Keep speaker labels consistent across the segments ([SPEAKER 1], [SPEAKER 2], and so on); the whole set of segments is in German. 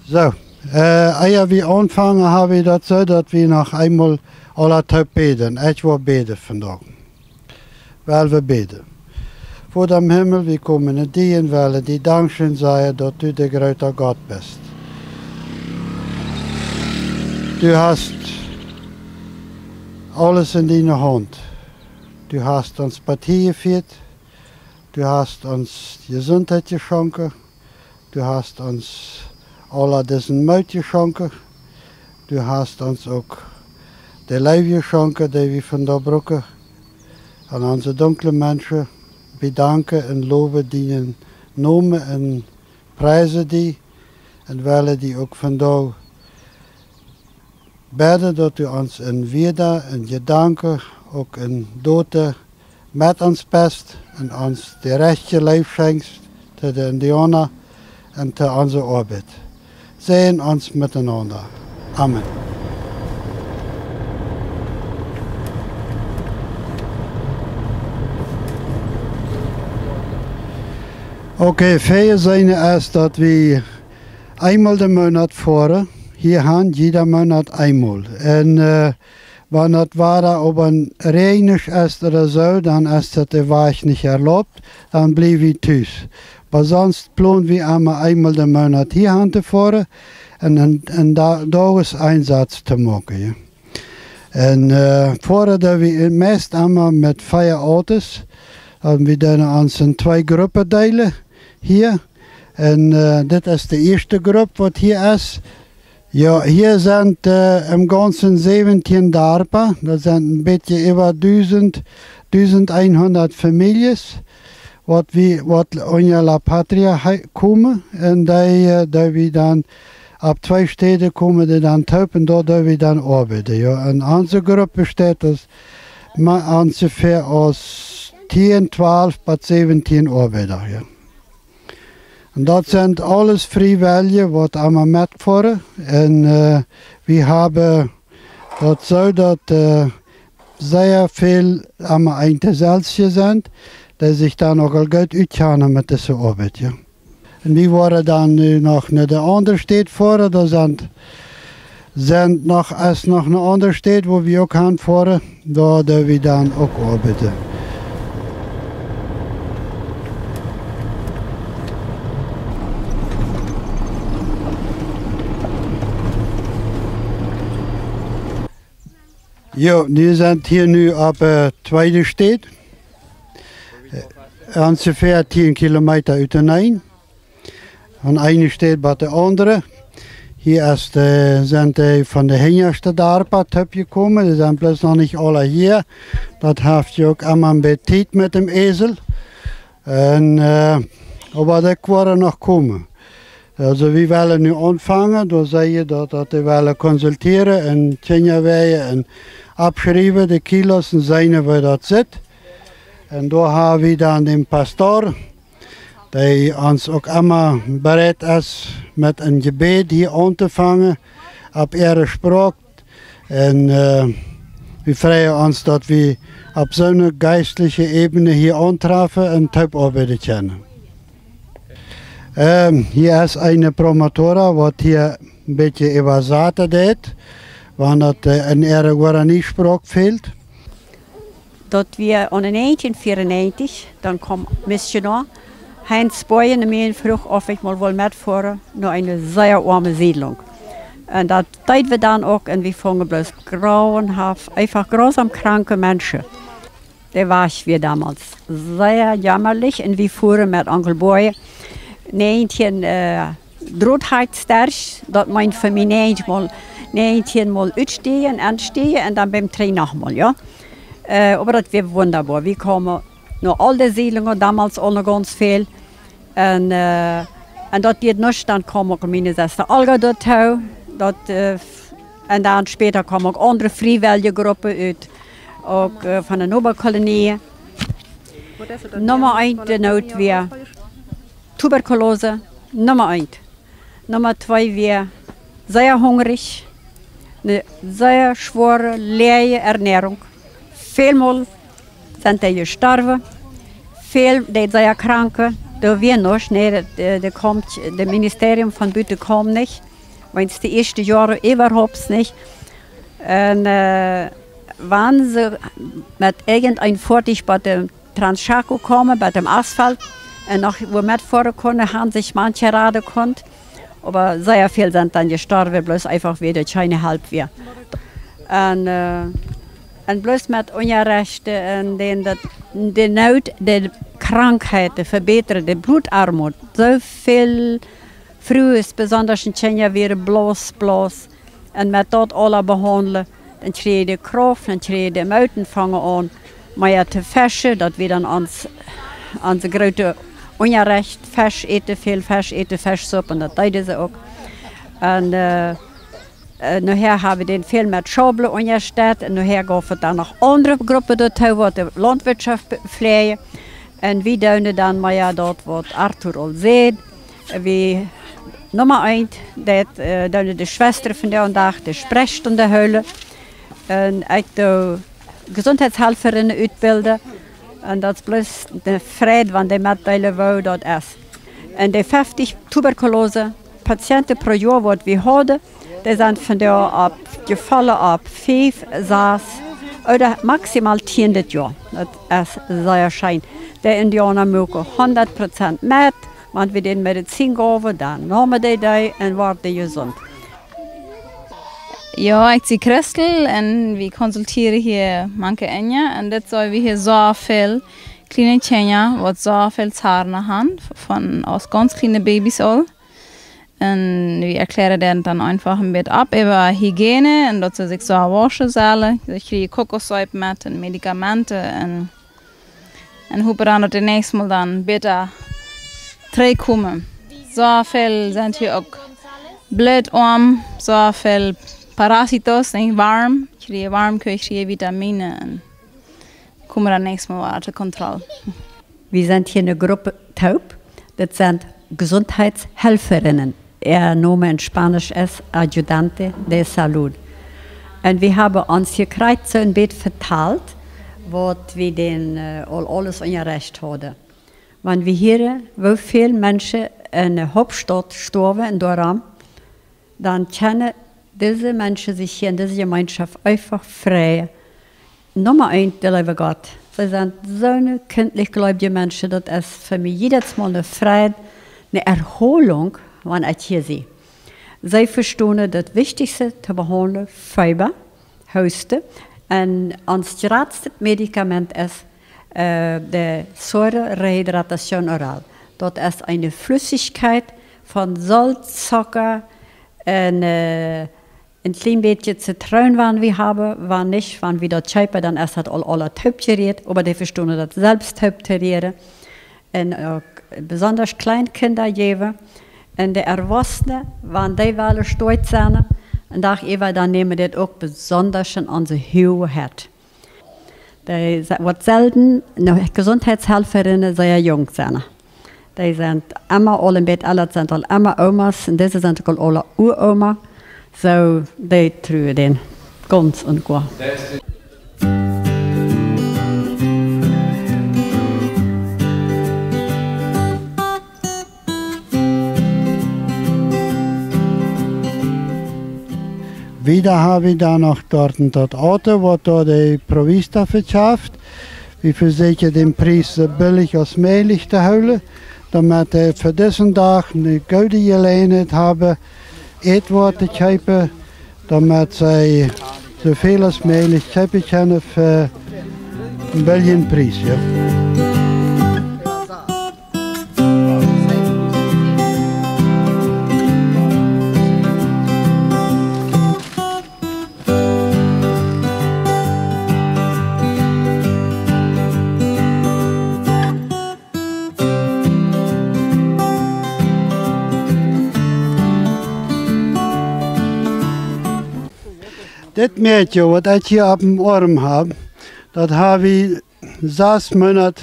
[SPEAKER 1] So, eer we anfangen, habe ich das so, dass wir noch einmal alle beten. Ich will beten vandaag. Weil wir beten. Voor dem Himmel, wir kommen in die willen die dankzij zijn dat du de grote Gott bist. Du hast alles in deiner Hand. Du hast uns Partie geführt. Du hast uns Gesundheit geschenkt. Du hast uns alle diesen Mut geschenkt. Du hast uns auch de Leib geschenkt, die wir von der Brücke an unsere dunklen Menschen bedanken und loben die Namen und preisen die und wollen die auch von da beten, dass du uns in Wieder, in Gedanken, auch in Doten mit uns bist und uns die rechte Leib schenkst, zu den Indianern und zu unserer Arbeit. Sehen uns miteinander. Amen. Okay, für sein ist, dass wir einmal den Monat fahren. Hier haben jeder Monat einmal. Und wenn das Wetter aber regnig ist oder so, dann ist das der Weg nicht erlaubt, dann bleiben wir zu. Aber sonst planen wir einmal den Monat hier zu fahren und einen Tageseinsatz zu machen. Ja. Und fahren wir meist einmal mit 4 Autos. Wir dann uns in 2 Gruppen delen hier. Und das ist die erste Gruppe, die hier ist. Ja, hier sind im Ganzen 17 Dörfer. Das sind ein bisschen über 1100 Familien, die in La Patria kommen. Und die wir dann ab 2 Städten kommen, die dann taupen, dort wir dann arbeiten. Ja. Und unsere Gruppe besteht aus ungefähr aus 10, 12 bis 17 Arbeiter. Ja. Und das sind alles Freiwillige, die einmal mitfahren. Und wir haben das so, dass sehr viel einmal Einzelne sind, die sich dann auch gut auskennen mit dieser Arbeit. Ja. Und wir waren dann noch in der anderen Stadt fahren, da ist noch eine andere Stadt, wo wir auch fahren, da wir dann auch arbeiten. Ja, wir sind hier nu auf der zweiten Stadt. Ungefähr 10 Kilometer auseinander. Von einer Stadt bis der andere. Hier sind die von der hintersten Dörfer gekommen. Die sind bloß noch nicht alle hier. Das hat ja auch einmal ein bisschen Zeit mit dem Esel. Und, aber die waren noch kommen. Also wir wollen nu anfangen, da sagen dass wir wollen konsultieren und Tjenjaweijen und abschreiben, die Kilos und sehen, wo das sitzt. Und da haben wir dann den Pastor, der uns auch immer bereit ist, mit einem Gebet hier anzufangen, ab ihrer Sprache. Und wir freuen uns, dass wir auf so einer geistlichen Ebene hier antreffen und top arbeiten können. Hier ist eine Promotora, die hier ein bisschen übersetzen hat, wenn das in ihrer Guarani-Sprache fehlt.
[SPEAKER 2] Dat wir in 1994, dann kam Missionar Heinz Boyen und mir vroeg of ich mal mitfahren nach eine sehr arme Siedlung. Und das deden wir dann auch und wir fangen bloß grauenhaft, einfach grausam kranke Menschen. Der war wir damals sehr jammerlich und wir fuhren mit Onkel Boyen 19 dat mijn familie 19 Mal uitstehen und dann beim Train nochmal, ja. Aber das war wunderbar. Wir kamen nach all die Siedlungen, damals auch noch ganz viel. Und das geht nicht, dann kam auch meine Schwester Olga dort. Und dann später kamen auch andere freiwillige Gruppen aus, auch von der Nobelkolonie. Nummer 1 de Notwehr, Tuberkulose, Nummer 1. Nummer 2 wir sehr hungrig, eine sehr schwere, leere Ernährung. Vielmal sind die gestorben, viel die sehr krank. Da wir noch, nee, da kommt das Ministerium von Büte kommt nicht. wenn es die ersten Jahre überhaupt nicht. Und waren sie mit irgendein Vortisch bei dem Transchaco kommen, bei dem Asphalt, und noch wo mit fahren konnten, haben sich manche raden können. Aber sehr viel sind dann gestorben, bloß einfach wieder keine halb wir. Und bloß mit Unrechten und die Not, die Krankheiten verbessern, die Blutarmut. So viel früh ist besonders in Kenia wieder bloß. Und mit dort alle behandeln, dann kriegen die Kraft, dann kriegen die Meuten fangen an, mehr zu fischen, dass wir dann ans große Unrecht, Fisch eten, viel Fisch eten, Fischsuppe, und das tun sie auch. Und nachher haben wir den viel mit Schauble unterstützt, und nachher gehen wir dann noch andere Gruppen dorthin, die die Landwirtschaft pflegen. Und wir tun dann mal dort, was Arthur all sieht, wie Nummer 1, dat de Schwester von der dag de Sprechstunde houden. En ik de gezondheidshelferinnen uitbilden. En dat is plus de vrede van de meddelen wou dat is. En de 50 tuberculose patiënten per jaar wat we hadden, die zijn vandaag gevallen op 5, 6, oder maximaal 10 dit jaar. Dat is zeer schijn. De Indianer mogen 100% met. Want we den medicijn gaven, dan namen die en werden gezond.
[SPEAKER 3] Ja, ik zie Christel en we consulteren hier manke Enja. En dit zijn we hier zoveel kleine Kenia, wat zoveel zaren hebben, van aus ganz kleine Babys al. En we erklären dan dann einfach ein bisschen ab über Hygiene en dat ze zich zo waschen zullen. Ze krijgen kokossuip met en medicamenten en hoe we dan het nächste Mal dann bitte terugkomen. Zoveel zijn hier ook bloedarm, zoveel parasitos, warm. Ik krijg warm, ik krijg vitamine en komen dan nächstes Mal unter Kontrolle.
[SPEAKER 2] Wir sind hier eine Gruppe Taub, das sind Gesundheitshelferinnen. Ihr Name in Spanisch ist Ayudante de Salud. Und wir haben uns hier gekriegt so ein bisschen verteilt, was wir alles ungerecht haben. Wenn wir hier, wo viele Menschen in der Hauptstadt sterben, in Doram, dann können diese Menschen sich hier in dieser Gemeinschaft einfach frei. Nummer 1, der liebe Gott. Sie sind so eine kindlich gläubige Menschen, das ist für mich jedes Mal eine Freude, eine Erholung, wenn ich hier sehe. Sie verstehen das Wichtigste zu behandeln, Fieber, Husten. Und das geratste Medikament ist die Säurerehydratation oral. Dort ist eine Flüssigkeit von Salz, Zucker, ein klein bisschen Zitronen, wenn wir haben, wenn nicht, wenn wir das schäpen, dann ist das alle töpferiert, aber die verstehen das selbst töpferieren. Und besonders Kleinkinder geben. Und die Erwachsenen, wenn die wollen stolz sein, und dann nehmen die das auch besonders an unsere Höhe hat. Die wird selten Gesundheitshelferinnen sehr jung sein. Die sind immer alle im Bett, alle sind immer Omas, und diese sind alle Uroma. So, die trüben den ganz und gut.
[SPEAKER 1] Wieder habe ich da noch dort das Auto, was da die Provista verschafft. Wir versuchen den Preis so billig als möglich zu halten, damit wir für diesen Tag eine gute Gelegenheit haben, etwas zu kaufen, damit sie so viel als möglich kaufen können für einen billigen Preis. Ja. Das Mädchen, was ich hier auf dem Arm habe, das habe ich 6 Monate,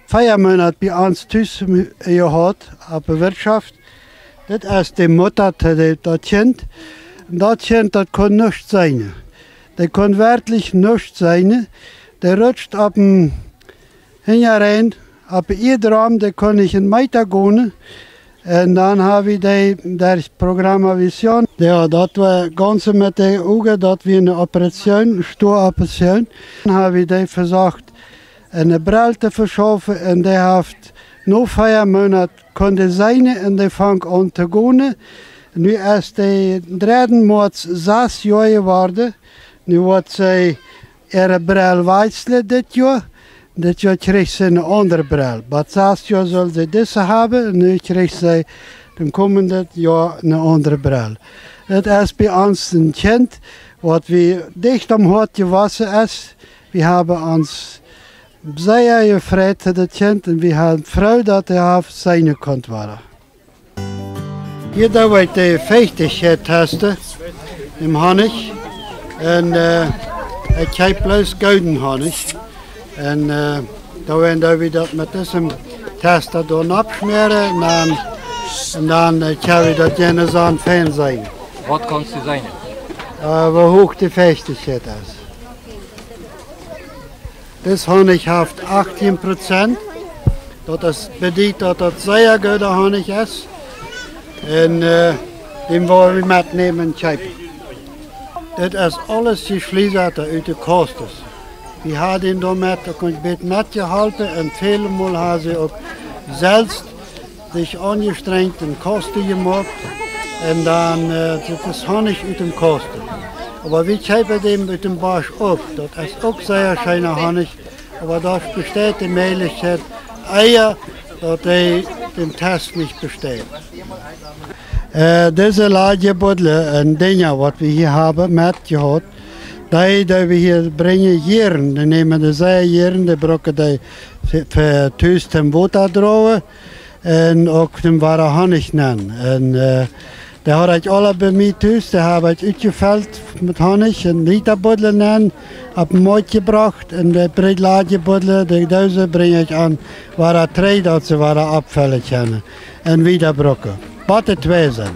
[SPEAKER 1] 4 Monate bei uns gehabt, auf der Wirtschaft. Das ist die Mutter, das Kind. Und das Kind, das kann nichts sein. Das kann wirklich nichts sein. Der rutscht auf dem Hinterrein, auf den Arm, der kann nicht in Meter gehen. En dan hebben we dat programma Vision. Ja, dat we ganze met de ogen, dat we een operatie, stooroperation. Dan hebben we verzocht een bril te verschaffen en die heeft nog 4 maanden kunnen zijn en die vangt aan te gaan. Nu is de 3 maand 6 jaar geworden. Nu wordt zij ihre bril wisselen dit jaar. Dit jaar krijgt ze een andere bril. Maar 6 jaar zal ze deze hebben en nu krijgt ze de komende jaar een andere bril. Het is bij ons een kind wat we dicht om hart gewassen is. We hebben ons zeer gevraagd voor het kind en we hebben vrouw dat hij zijn kon worden. Hier dat we de vechtigheid testen im honig en ik heb plus gouden honig. En dan we dat met deze tester doen absmeren en dan kan we dat jenes aan fijn zijn.
[SPEAKER 4] Wat kan ze zijn?
[SPEAKER 1] Hoe hoog de vechtigheid is. Deze honig heeft 18%. Dat is betekent dat het zeer goede honig is. En die willen we metnemen en kijken. Dit is alles gesliezerd uit de kostes. We hadden daarmee ook een beetje metgeholpen en vele malen hebben ze ook zelfs zich angestrengt en kosten gemaakt. En dan het is honig uit de kosten. Maar we hebben dem uit de Bosch ook. Dat is ook zeer schöne honig. Maar daar besteedt de mogelijkheid eier dat hij den test niet besteedt. Deze laadjebottelen en dingen wat we hier hebben met gehad, die we hier brengen jaren. Die nemen de zijjaren, die brokken die voor thuis ten water drogen en ook de ware honig nemen. En die had ik alle bij mij thuis, die hebben ik uitgevuld met honig en literbottelen nemen, op een moot gebracht en de breedlaadjebottelen, deze breng ik aan waar het treed dat ze waren afvallen kunnen en weer brokken. Wat het 2 zijn.